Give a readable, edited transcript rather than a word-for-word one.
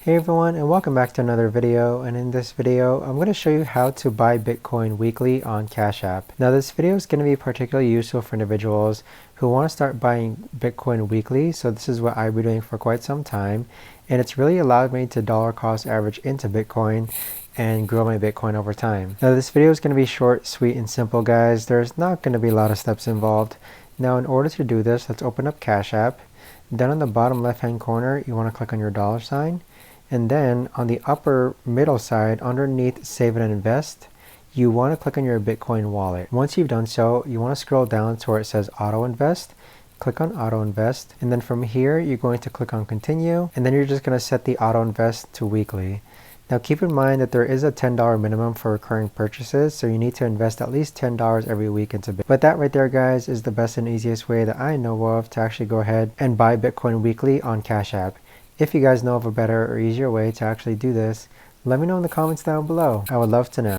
Hey everyone, and welcome back to another video. And in this video I'm going to show you how to buy Bitcoin weekly on Cash App. Now this video is going to be particularly useful for individuals who want to start buying Bitcoin weekly. So this is what I've been doing for quite some time, and it's really allowed me to dollar cost average into Bitcoin and grow my Bitcoin over time. Now this video is going to be short, sweet, and simple, guys. There's not going to be a lot of steps involved. Now in order to do this, let's open up Cash App. Then on the bottom left hand corner you want to click on your dollar sign. And then on the upper middle side, underneath Save and Invest, you want to click on your Bitcoin wallet. Once you've done so, you want to scroll down to where it says Auto Invest. Click on Auto Invest. And then from here, you're going to click on Continue. And then you're just going to set the Auto Invest to weekly. Now keep in mind that there is a $10 minimum for recurring purchases, so you need to invest at least $10 every week into Bitcoin. But that right there, guys, is the best and easiest way that I know of to actually go ahead and buy Bitcoin weekly on Cash App. If you guys know of a better or easier way to actually do this, let me know in the comments down below. I would love to know.